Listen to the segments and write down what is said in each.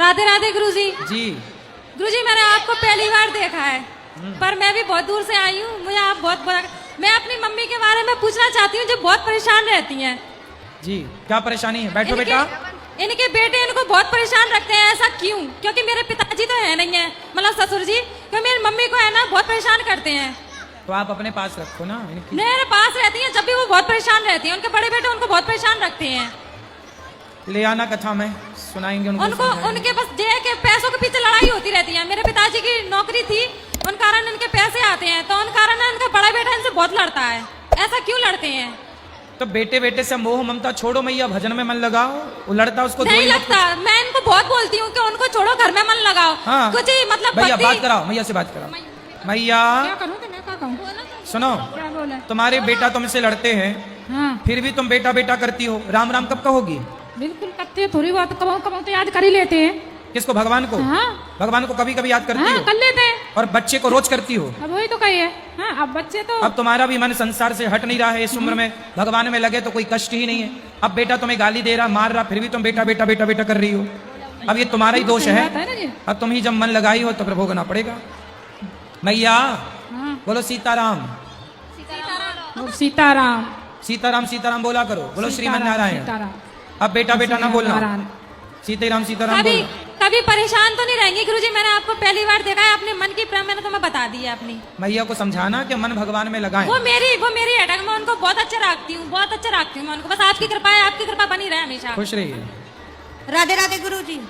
राधे राधे गुरुजी। जी गुरुजी मैंने आपको पहली बार देखा है, पर मैं भी बहुत दूर से आई हूँ। मुझे आप बहुत मैं अपनी मम्मी के बारे में पूछना चाहती हूँ जो बहुत परेशान रहती हैं। जी क्या परेशानी है? बैठो बेटा। इनके बेटे इनको बहुत परेशान रखते हैं, ऐसा क्यों? क्योंकि मेरे पिताजी तो है नहीं है, मतलब ससुर जी, तो मेरी मम्मी को है ना बहुत परेशान करते हैं। तो आप अपने पास रखो ना इनकी। मेरे पास रहती हैं, जब भी वो बहुत परेशान रहती हैं। उनके बड़े बेटे उनको बहुत परेशान रखते हैं। ले आना कथा में सुनाएंगे उनको उनके बस जे के पैसों के पीछे लड़ाई होती रहती है। मेरे पिताजी की नौकरी थी, उन कारण इनके पैसे आते हैं, तो उन कारण इनका बड़ा बेटा इनसे बहुत लड़ता है। ऐसा क्यों लड़ते हैं? तो बेटे बेटे से मोह ममता छोड़ो, मैया भजन में मन लगाओ। वो लड़ता उसको नहीं लगता। मैं इनको बहुत बोलती हूँ कि उनको छोड़ो, घर में मन लगाओ। हाँ। कुछ ही मतलब भैया बात कराओ, मैया से बात कराओ। मैया सुनो, तुम्हारे बेटा तुमसे लड़ते हैं, हाँ। फिर भी तुम बेटा बेटा करती हो। राम राम कब कहोगी? बिल्कुल करते हैं, थोड़ी बहुत कमाओ कमाओ तो याद कर ही लेते हैं। किसको? भगवान को। हाँ। भगवान को कभी कभी याद करती हाँ, हो कर लेते हैं। और बच्चे को रोज करती हो। अब वही तो कहिए। हाँ, अब बच्चे तो अब तुम्हारा भी मन संसार से हट नहीं रहा है। इस उम्र में भगवान में लगे तो कोई कष्ट ही नहीं है। अब बेटा तुम्हें गाली दे रहा, मार रहा, फिर भी तुम बेटा बेटा बेटा बेटा कर रही हो। अब ये तुम्हारा ही दोष है। ना जी। अब तुम ही जब मन लगाई हो तो फिर भोगना पड़ेगा। मैया हाँ। बोलो सीताराम। और सीताराम सीताराम सीताराम बोला करो। बोलो श्रीमन सीताराम, नारायण। सीताराम। अब बेटा बेटा ना बोलना, नारायण। सीताराम सीताराम कभी बोलना। कभी परेशान तो नहीं रहेंगी गुरुजी? मैंने आपको पहली बार देखा है, अपने मन की प्रेम मैंने तुम्हें बता दी है अपनी। मैया को समझाना कि मन भगवान में लगाएं। वो मेरी अटक, मैं उनको बहुत अच्छा रखती हूँ, बहुत अच्छा रखती हूँ मैं उनको। बस आपकी कृपा है, आपकी कृपा बनी रहे हमेशा। खुश रहिए। राधे राधे गुरुजी।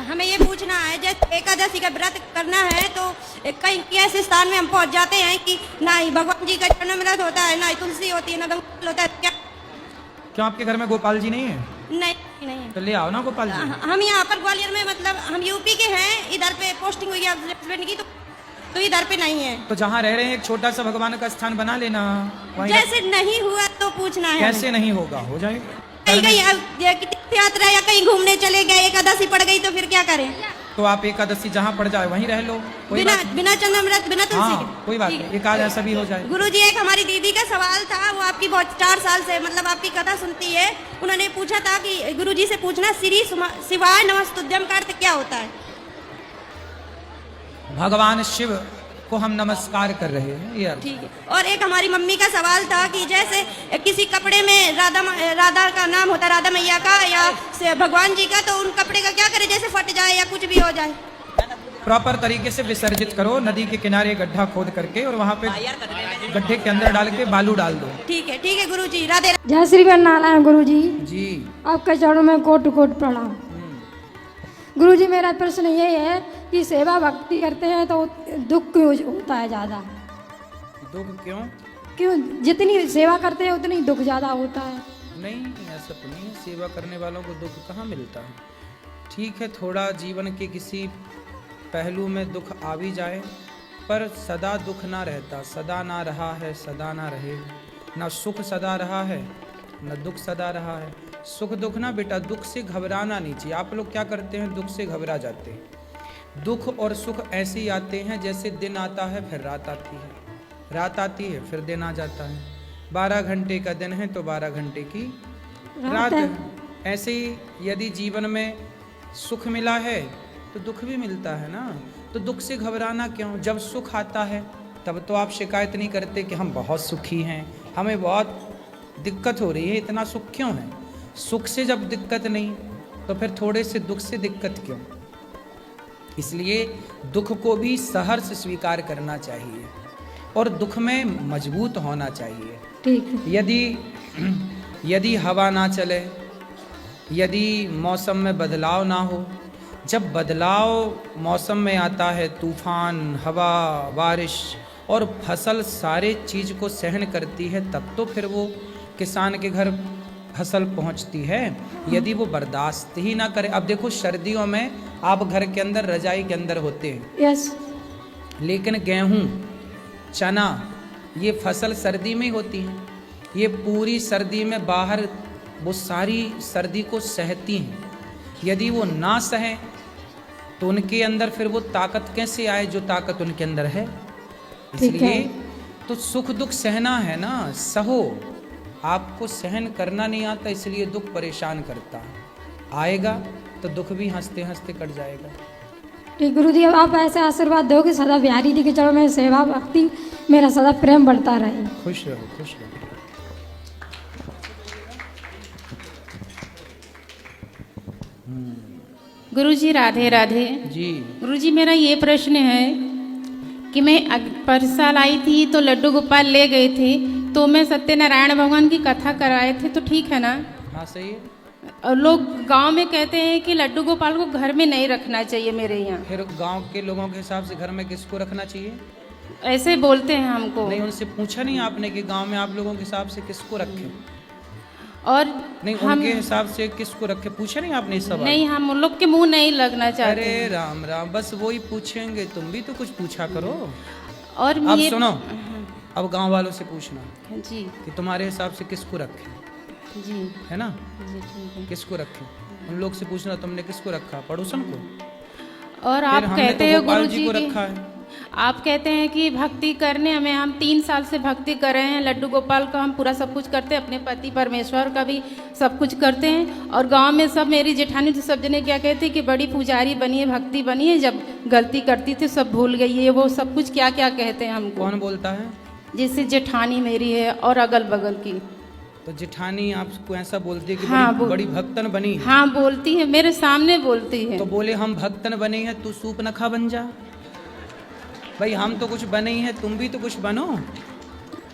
हमें ये पूछना है, जैसे एकादशी का व्रत करना है तो कहीं ऐसे स्थान में हम पहुंच जाते हैं कि ना ही भगवान जी का जन्मव्रत होता है, ना ही तुलसी होती है, ना गंगा होता है। क्या क्यों आपके घर में गोपाल जी नहीं है? नहीं नहीं तो ले आओ ना गोपाल जी। हम यहाँ पर ग्वालियर में, मतलब हम यूपी के हैं, इधर पे पोस्टिंग हुई है हस्बैंड की, तो इधर पे नहीं है। तो जहाँ रह रहे हैं एक छोटा सा भगवान का स्थान बना लेना। वहीं जैसे नहीं हुआ तो पूछना है। कैसे नहीं होगा? हो जाएगा। कहीं कहीं तीर्थ यात्रा या कहीं घूमने चले गए, एकादशी पड़ गई तो फिर क्या करें? तो आप एकादशी जहाँ पड़ जाए वहीं रह लो। कोई बिना बात नहीं। बिना चंद्रव्रत, बिना तुलसी हाँ के। कोई बात ठीक नहीं, है। एकादशी भी हो जाए। गुरुजी, एक हमारी दीदी का सवाल था, वो आपकी बहुत 4 साल से मतलब आपकी कथा सुनती है। उन्होंने पूछा था कि गुरुजी से पूछना, श्री शिवाय नमस्तुभ्यम का अर्थ क्या होता है? भगवान शिव को हम नमस्कार कर रहे हैं, ये अर्थ। ठीक है। और एक हमारी मम्मी का सवाल था कि जैसे किसी कपड़े में राधा का नाम होता है, राधा मैया का या भगवान जी का, तो उन कपड़े का क्या करें जैसे फट जाए या कुछ भी हो जाए? प्रॉपर तरीके से विसर्जित करो। नदी के किनारे गड्ढा खोद करके और वहाँ पे गड्ढे के अंदर डाल के बालू डाल दो। ठीक है गुरुजी। राधे जय श्री नारायण गुरुजी। जी आपके चरणों में कोट कोट प्रणाम। गुरुजी, मेरा प्रश्न ये है कि सेवा भक्ति करते हैं तो दुख क्यों होता है ज़्यादा? दुख क्यों? क्यों? जितनी सेवा करते हैं उतनी दुख ज़्यादा होता है। नहीं, ऐसा तो नहीं है। सेवा करने वालों को दुख कहाँ मिलता है। ठीक है, थोड़ा जीवन के किसी पहलू में दुख आ भी जाए, पर सदा दुख ना रहता। सदा ना रहा है, सदा ना रहेगा। ना सुख सदा रहा है, न दुख सदा रहा है। सुख दुख ना बेटा, दुख से घबराना नहीं चाहिए। आप लोग क्या करते हैं? दुख से घबरा जाते हैं। दुख और सुख ऐसे ही आते हैं जैसे दिन आता है फिर रात आती है, रात आती है फिर दिन आ जाता है। 12 घंटे का दिन है तो 12 घंटे की रात है। ऐसे ही यदि जीवन में सुख मिला है तो दुख भी मिलता है ना। तो दुख से घबराना क्यों? जब सुख आता है तब तो आप शिकायत नहीं करते कि हम बहुत सुखी हैं, हमें बहुत दिक्कत हो रही है, इतना सुख क्यों है? सुख से जब दिक्कत नहीं तो फिर थोड़े से दुख से दिक्कत क्यों? इसलिए दुख को भी सहर्ष स्वीकार करना चाहिए और दुख में मजबूत होना चाहिए। ठीक। यदि हवा ना चले, यदि मौसम में बदलाव ना हो, जब बदलाव मौसम में आता है, तूफान, हवा, बारिश और फसल सारे चीज़ को सहन करती है, तब तो फिर वो किसान के घर फसल पहुंचती है। यदि वो बर्दाश्त ही ना करे, अब देखो सर्दियों में आप घर के अंदर रजाई के अंदर होते हैं, यस। लेकिन गेहूँ, चना, ये फसल सर्दी में ही होती है। ये पूरी सर्दी में बाहर वो सारी सर्दी को सहती हैं। यदि वो ना सहें तो उनके अंदर फिर वो ताकत कैसे आए जो ताकत उनके अंदर है। इसलिए तो सुख दुख सहना है ना, सहो। आपको सहन करना नहीं आता, इसलिए दुख परेशान करता है। आएगा तो दुख भी हंसते हंसते कट जाएगा। ठीक गुरु जी, अब आप ऐसे आशीर्वाद दो कि सदा बिहारी जी के चरणों में सेवा भक्ति मेरा सदा प्रेम बढ़ता रहे। खुश रहो, खुश रहो। गुरुजी राधे राधे। जी गुरुजी मेरा ये प्रश्न है कि मैं पर साल आई थी तो लड्डू गोपाल ले गए थे, तो मैं सत्यनारायण भगवान की कथा कराए थे, तो ठीक है ना? हाँ सही है। और लोग गांव में कहते हैं कि लड्डू गोपाल को घर में नहीं रखना चाहिए मेरे यहाँ। फिर गांव के लोगों के हिसाब से घर में किसको रखना चाहिए? ऐसे बोलते हैं हमको। नहीं, उनसे पूछा नहीं आपने कि गांव में आप लोगों के हिसाब से किसको रखें? और नहीं, उनके हिसाब से किसको रखे पूछा नहीं आपने इस सवाल? नहीं, हम उन लोग के मुंह नहीं लगना चाहते। अरे राम राम, बस वही पूछेंगे, तुम भी तो कुछ पूछा करो। और अब ये सुनो, अब गांव वालों से पूछना जी कि तुम्हारे हिसाब से किसको रखे, जी है ना? जी ठीक है। किसको रखे उन लोग से पूछना, तुमने किसको रखा? पड़ोसन को? और फिर आप हमने कहते तो हो गोपाल गुरुजी जी को की, रखा है। आप कहते हैं कि भक्ति करने हमें, हम 3 साल से भक्ति कर रहे हैं, लड्डू गोपाल का हम पूरा सब कुछ करते हैं, अपने पति परमेश्वर का भी सब कुछ करते हैं। और गांव में सब, मेरी जेठानी तो सब जने क्या कहते हैं कि बड़ी पुजारी बनी है, भक्ति बनी है, जब गलती करती थी सब भूल गई है, वो सब कुछ क्या क्या कहते हैं हमको। कौन बोलता है? जैसे जेठानी मेरी है और अगल बगल की। तो जेठानी आपको ऐसा बोलती है कि हाँ, बड़ी भक्तन बनी? हाँ बोलती है, मेरे सामने बोलती है। तो बोले हम भक्तन बने हैं, तू सूप नखा बन जा। भाई हम तो कुछ बने ही हैं, तुम भी तो कुछ बनो।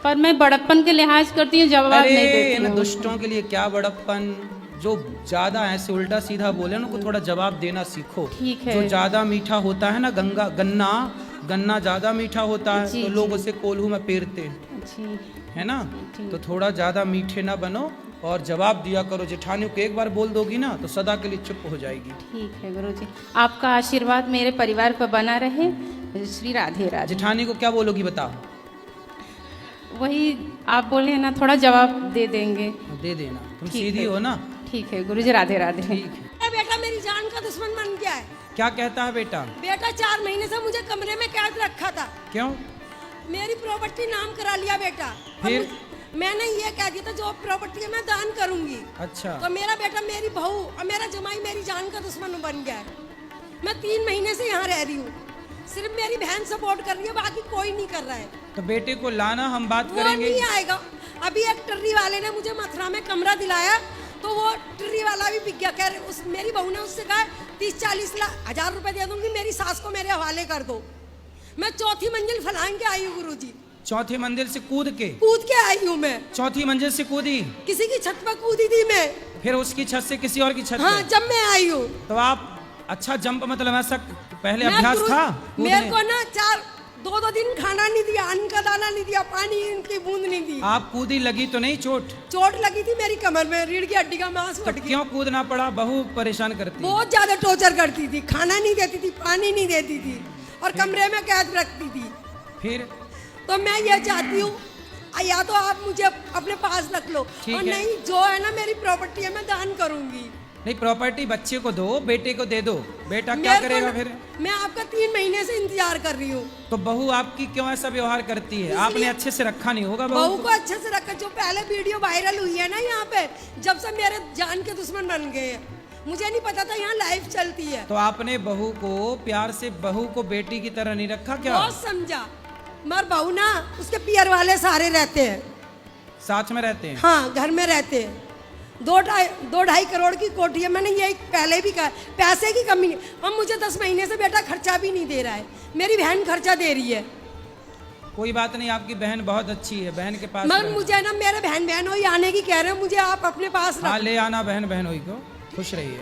पर मैं बड़प्पन के लिहाज करती हूँ, जवाब नहीं अरे देती इन हूँ। दुष्टों के लिए क्या बड़प्पन, जो ज्यादा ऐसे उल्टा सीधा बोले उनको थोड़ा जवाब देना सीखो। ठीक है। जो ज्यादा मीठा होता है ना, गन्ना ज्यादा मीठा होता है, जी, तो लोग उसे कोल्हू में पेरते हैं, जी है ना? ठीक। तो थोड़ा ज्यादा मीठे ना बनो और जवाब दिया करो। जेठानियों को एक बार बोल दोगी ना तो सदा के लिए चुप हो जाएगी। ठीक है गुरुजी, आपका आशीर्वाद मेरे परिवार पर बना रहे। श्री राधे राधे। जेठानी को क्या बोलोगी बताओ? वही आप बोले ना, थोड़ा जवाब दे देंगे। दे देना, तुम ठीक सीधी है। हो ना? ठीक है गुरुजी, राधे राधे। ठीक है। मेरा बेटा मेरी जान का दुश्मन बन गया है। क्या कहता है बेटा? बेटा 4 महीने से मुझे कमरे में कैद रखा था। क्यों? मेरी प्रॉपर्टी नाम करा लिया बेटा। और फिर? मैंने ये कह दिया था जो प्रॉपर्टी है मैं दान करूंगी। अच्छा। तो मेरा बेटा, मेरी बहू और मेरा जमाई मेरी जान का दुश्मन बन गया है। मैं 3 महीने से यहाँ रह रही हूँ, सिर्फ मेरी बहन सपोर्ट कर रही है, बाकी कोई नहीं कर रहा है। तो बेटे को लाना, हम बात वो करेंगे। नहीं आएगा। अभी एक टर्री वाले ने मुझे मथुरा में कमरा दिलाया, तो वो टर्री वाला भी बिक गया। कह रहे उस मेरी बहू ने उससे कहा 30-40 हज़ार रुपए दे दूंगी, मेरी सास को मेरे हवाले कर दो। मैं 4थी मंजिल फलांग के आई हूँ गुरुजी। 4थी मंजिल से कूद के आई हूँ मैं। 4थी मंजिल से कूदी? किसी की छत पर कूदी थी मैं। फिर उसकी छत से किसी और की छत हाँ, पे? जब मैं आई हूँ। तो आप अच्छा जंप, मतलब ऐसा पहले मैं अभ्यास गुरु- था मेरे कूदने? को ना 2 दिन खाना नहीं दिया, अन्न का दाना नहीं दिया, पानी की बूंद नहीं दी। आप कूदी, लगी तो नहीं चोट? चोट लगी थी मेरी कमर में, रीढ़ की हड्डी का मांस तो फट गया। क्यों कूदना पड़ा? बहू परेशान करती? बहुत ज्यादा टॉर्चर करती थी, खाना नहीं देती थी, पानी नहीं देती थी और कमरे में कैद रखती थी। फिर? तो मैं ये चाहती हूँ, या तो आप मुझे अपने पास रख लो, ठीक और है। नहीं, जो है ना मेरी प्रॉपर्टी है मैं दान करूंगी। नहीं, प्रॉपर्टी बच्चे को दो, बेटे को दे दो। बेटा क्या मेरे को करेगा ना- फिर? मैं आपका 3 महीने से इंतजार कर रही हूँ। तो बहू आपकी क्यों ऐसा व्यवहार करती है? इसलिए- आपने अच्छे से रखा नहीं होगा बहू बहू को अच्छे से रखा। जो पहले वीडियो वायरल हुई है ना यहाँ पे, जब से मेरे जान के दुश्मन बन गए हैं, मुझे नहीं पता था यहाँ लाइव चलती है। तो आपने बहू को प्यार से, बहू को बेटी की तरह नहीं रखा क्या? बहुत समझा, मगर बहू ना उसके पियर वाले सारे रहते हैं, साथ में रहते हैं? हाँ घर में रहते हैं। 2-2.5 करोड़ की कोठी है। मैंने यही पहले भी कहा, पैसे की कमी नहीं। अब मुझे 10 महीने से बेटा खर्चा भी नहीं दे रहा है, मेरी बहन खर्चा दे रही है। कोई बात नहीं, आपकी बहन बहुत अच्छी है, बहन के पास मगर रहो। मुझे ना मेरे बहन बहनोई आने की कह रहे हैं, मुझे आप अपने पास हाँ, रख। ले आना बहन बहनोई को, खुश रहिए।